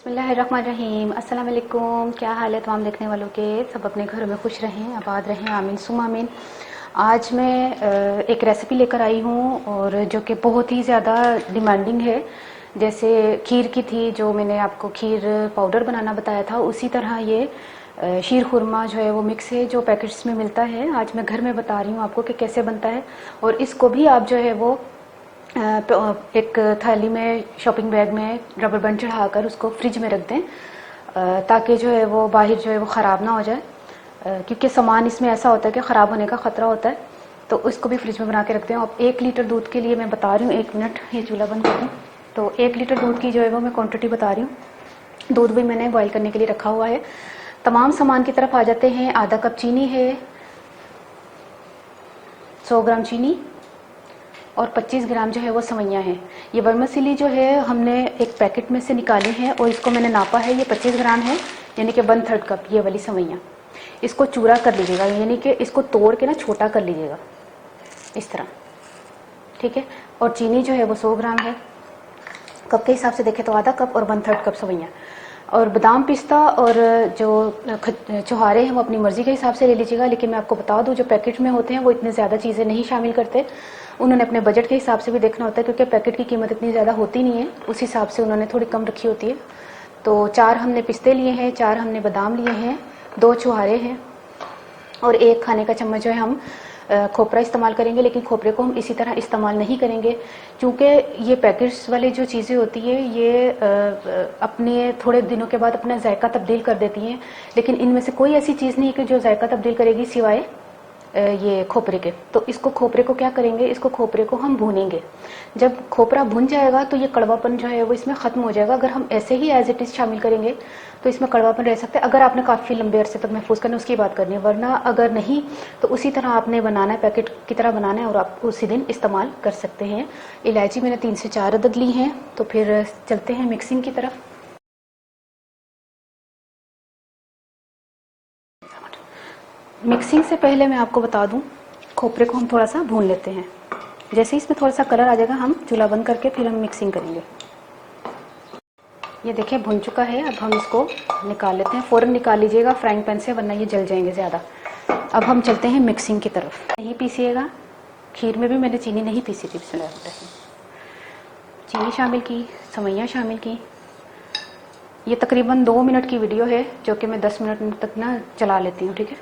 बिस्मिल्लाहिर्रहमानिर्रहीम। अस्सलाम वालेकुम। क्या हाल है तमाम देखने वालों के? सब अपने घरों में खुश रहें, आबाद रहें, आमीन सुम आमीन। आज मैं एक रेसिपी लेकर आई हूँ और जो कि बहुत ही ज़्यादा डिमांडिंग है। जैसे खीर की थी, जो मैंने आपको खीर पाउडर बनाना बताया था, उसी तरह ये शीर खुरमा जो है वो मिक्स है, जो पैकेट्स में मिलता है। आज मैं घर में बता रही हूँ आपको कि कैसे बनता है। और इसको भी आप जो है वो एक थाली में, शॉपिंग बैग में रबर बैंड चढ़ाकर उसको फ्रिज में रख दें, ताकि जो है वो बाहर जो है वो ख़राब ना हो जाए, क्योंकि सामान इसमें ऐसा होता है कि ख़राब होने का ख़तरा होता है। तो उसको भी फ्रिज में बना के रखते हैं। अब 1 लीटर दूध के लिए मैं बता रही हूँ, 1 मिनट ये चूल्हा बंद कर दूँ। तो 1 लीटर दूध की जो है वो मैं क्वान्टिटी बता रही हूँ। दूध भी मैंने बॉयल करने के लिए रखा हुआ है। तमाम सामान की तरफ आ जाते हैं। आधा कप चीनी है, 100 ग्राम चीनी और 25 ग्राम जो है वो सवैयाँ हैं। ये वर्मिसेली जो है हमने एक पैकेट में से निकाली है और इसको मैंने नापा है, ये 25 ग्राम है, यानी कि 1/3 कप ये वाली सवैयाँ। इसको चूरा कर लीजिएगा, यानी कि इसको तोड़ के ना छोटा कर लीजिएगा इस तरह, ठीक है। और चीनी जो है वो 100 ग्राम है। कप के हिसाब से देखें तो आधा कप और 1/3 कप सवैयाँ। और बादाम, पिस्ता और जो छुहारे हैं वो अपनी मर्ज़ी के हिसाब से ले लीजिएगा। लेकिन मैं आपको बता दूं, जो पैकेट में होते हैं वो इतने ज़्यादा चीज़ें नहीं शामिल करते। उन्होंने अपने बजट के हिसाब से भी देखना होता है, क्योंकि पैकेट की कीमत इतनी ज़्यादा होती नहीं है, उस हिसाब से उन्होंने थोड़ी कम रखी होती है। तो 4 हमने पिस्ते लिए हैं, 4 हमने बादाम लिए हैं, 2 छुहारे हैं और 1 खाने का चम्मच जो है हम खोपरा इस्तेमाल करेंगे। लेकिन खोपरे को हम इसी तरह इस्तेमाल नहीं करेंगे, क्योंकि ये पैकेट्स वाली जो चीज़ें होती है ये अपने थोड़े दिनों के बाद अपना जायका तब्दील कर देती हैं। लेकिन इनमें से कोई ऐसी चीज़ नहीं है कि जो जायका तब्दील करेगी सिवाय ये खोपरे के। तो इसको खोपरे को क्या करेंगे, इसको खोपरे को हम भूनेंगे। जब खोपरा भुन जाएगा तो ये कड़वापन जो है वो इसमें ख़त्म हो जाएगा। अगर हम ऐसे ही एज इट इज़ शामिल करेंगे तो इसमें कड़वापन रह सकता है, अगर आपने काफ़ी लंबे अरसे तक महफूज करना है उसकी बात करनी है। वरना अगर नहीं तो उसी तरह आपने बनाना है, पैकेट की तरह बनाना है और आप उसी दिन इस्तेमाल कर सकते हैं। इलायची मैंने 3 से 4 अदद ली हैं। तो फिर चलते हैं मिक्सिंग की तरफ। मिक्सिंग से पहले मैं आपको बता दूं, खोपरे को हम थोड़ा सा भून लेते हैं। जैसे ही इसमें थोड़ा सा कलर आ जाएगा हम चूल्हा बंद करके फिर हम मिक्सिंग करेंगे। ये देखिए भुन चुका है। अब हम इसको निकाल लेते हैं। फ़ौरन निकाल लीजिएगा फ्राइंग पैन से, वरना ये जल जाएंगे ज़्यादा। अब हम चलते हैं मिक्सिंग की तरफ। नहीं पीसिएगा, खीर में भी मैंने चीनी नहीं पीसी थी। चीनी शामिल की, सवैयाँ शामिल की। ये तकरीबन 2 मिनट की वीडियो है, जो कि मैं 10 मिनट तक ना चला लेती हूँ, ठीक है,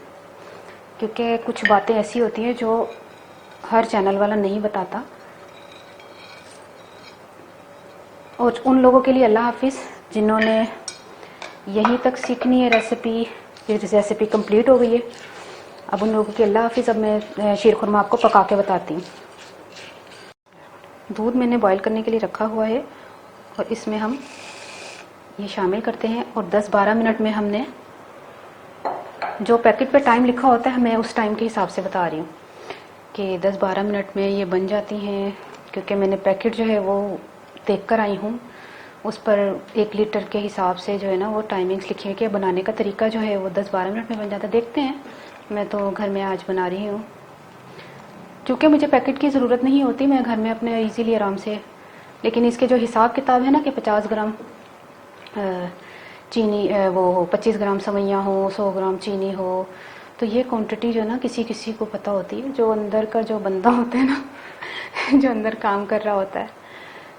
क्योंकि कुछ बातें ऐसी होती हैं जो हर चैनल वाला नहीं बताता। और उन लोगों के लिए अल्लाह हाफिज़ जिन्होंने यहीं तक सीखनी है रेसिपी, ये रेसिपी कंप्लीट हो गई है। अब उन लोगों की अल्लाह हाफिज़। अब मैं शीर खुरमा आपको पका के बताती हूँ। दूध मैंने बॉईल करने के लिए रखा हुआ है और इसमें हम ये शामिल करते हैं। और 10-12 मिनट में हमने, जो पैकेट पे टाइम लिखा होता है मैं उस टाइम के हिसाब से बता रही हूँ कि 10-12 मिनट में ये बन जाती हैं, क्योंकि मैंने पैकेट जो है वो देख कर आई हूँ। उस पर 1 लीटर के हिसाब से जो है ना वो टाइमिंग्स लिखी है कि बनाने का तरीका जो है वो 10-12 मिनट में बन जाता है। देखते हैं, मैं तो घर में आज बना रही हूँ, क्योंकि मुझे पैकेट की ज़रूरत नहीं होती, मैं घर में अपने इजीली आराम से। लेकिन इसके जो हिसाब किताब है ना कि 50 ग्राम चीनी, वो 25 ग्राम सवैयाँ हो, 100 ग्राम चीनी हो, तो ये क्वांटिटी जो ना किसी किसी को पता होती है। जो अंदर का जो बंदा होता है ना जो अंदर काम कर रहा होता है,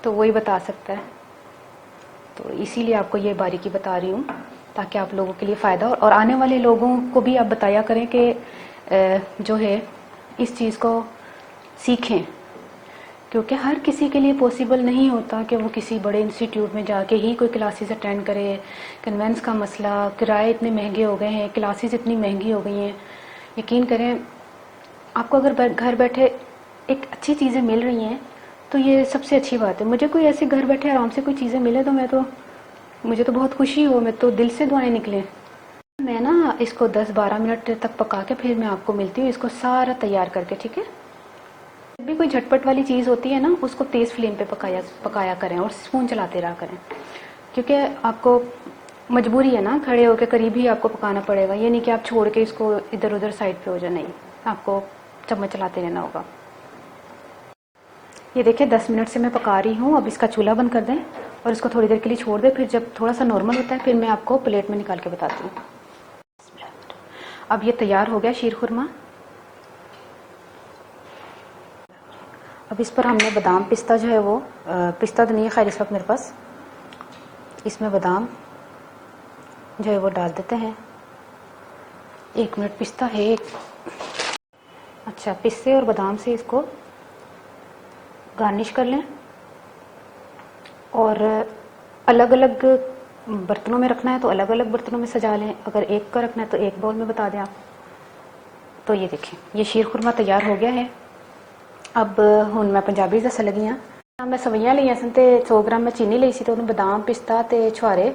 तो वही बता सकता है। तो इसीलिए आपको ये बारीकी बता रही हूँ, ताकि आप लोगों के लिए फ़ायदा हो और आने वाले लोगों को भी आप बताया करें कि जो है इस चीज़ को सीखें, क्योंकि हर किसी के लिए पॉसिबल नहीं होता कि वो किसी बड़े इंस्टीट्यूट में जाके ही कोई क्लासेस अटेंड करे। कन्वेंस का मसला, किराए इतने महंगे हो गए हैं, क्लासेस इतनी महंगी हो गई हैं। यकीन करें, आपको अगर घर बैठे एक अच्छी चीज़ें मिल रही हैं तो ये सबसे अच्छी बात है। मुझे कोई ऐसे घर बैठे आराम से कोई चीज़ें मिले तो मुझे तो बहुत खुशी हो, मैं तो दिल से दुआएं निकले। मैं ना इसको 10-12 मिनट तक पका के फिर मैं आपको मिलती हूँ, इसको सारा तैयार करके, ठीक है। जब भी कोई झटपट वाली चीज़ होती है ना, उसको तेज़ फ्लेम पे पकाया करें और स्पून चलाते रहा करें, क्योंकि आपको मजबूरी है ना, खड़े होकर करीब ही आपको पकाना पड़ेगा। ये नहीं कि आप छोड़ के इसको इधर उधर साइड पे हो जाए, नहीं, आपको चम्मच चलाते रहना होगा। ये देखिए 10 मिनट से मैं पका रही हूँ। अब इसका चूल्हा बंद कर दें और इसको थोड़ी देर के लिए छोड़ दें, फिर जब थोड़ा सा नॉर्मल होता है फिर मैं आपको प्लेट में निकाल के बताती हूँ। अब ये तैयार हो गया शीर खुरमा। अब इस पर हमने बादाम पिस्ता जो है वो, पिस्ता तो नहीं है खैर इस वक्त मेरे पास, इसमें बादाम जो है वो डाल देते हैं। 1 मिनट, पिस्ता है एक, अच्छा पिस्ते और बादाम से इसको गार्निश कर लें और अलग अलग बर्तनों में रखना है तो अलग अलग बर्तनों में सजा लें, अगर एक का रखना है तो एक बाउल में बता दें आप। तो ये देखें ये शीर खुरमा तैयार हो गया है। अब हुण मैं पंजाबी दस लगी हाँ। मैं सवैयां लिया सन ते 100 ग्राम मैं चीनी ली सी ते उन्हें बादाम पिस्ता ते छुहारे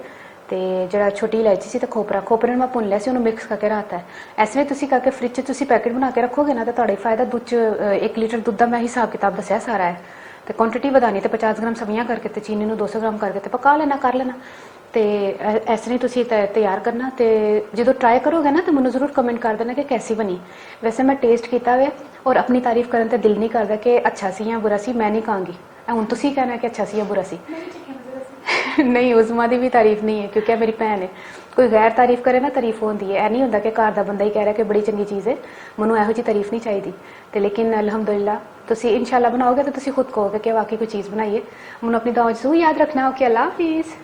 ते जड़ा छोटी इलायची सी ते खोपरे मैं भुन लिया सी, उन्हें मिक्स करके रखता है। ऐसे में तुसी करके फ्रिज च तुसी पैकेट बना के रखोगे ना तो तुहाडा फायदा। दुध च 1 लीटर दुध का मैं हिसाब किताब दसिया सारा है। तो क्वांटिटी बढ़ानी तो 50 ग्राम सवैयां करके ते चीनी नूं 200 ग्राम करके ते पका लेना कर लेना। तो ऐसे नहीं तुसी तैयार करना। तो जो ट्राई करोगे ना तो मैनू जरूर कमेंट कर देना कि कैसी बनी। वैसे मैं टेस्ट किया हुआ और अपनी तारीफ करने ते दिल नहीं करता कि अच्छा सी या बुरा सी, मैं नहीं कहूँगी। हुण तुसी कहना कि अच्छा सी या बुरा सी। नहीं उज़मा दी भी तारीफ नहीं है क्योंकि मेरी भैन है। कोई गैर तारीफ करे ना तारीफ होती है, नहीं होंदा कि घर का बंदा ही कह रहा कि बड़ी चंगी चीज़ है, मैनू ਇਹੋ जी तारीफ नहीं चाहिए। तो लेकिन अलहमदुलिल्लाह तुसी इंशाल्लाह बनाओगे तो तुसी खुद कहोगे कि वाकई कोई चीज़ बनाई है। मैनू अपनी दुआ जरूर याद रखना। ओके, अल्लाह हाफिज़।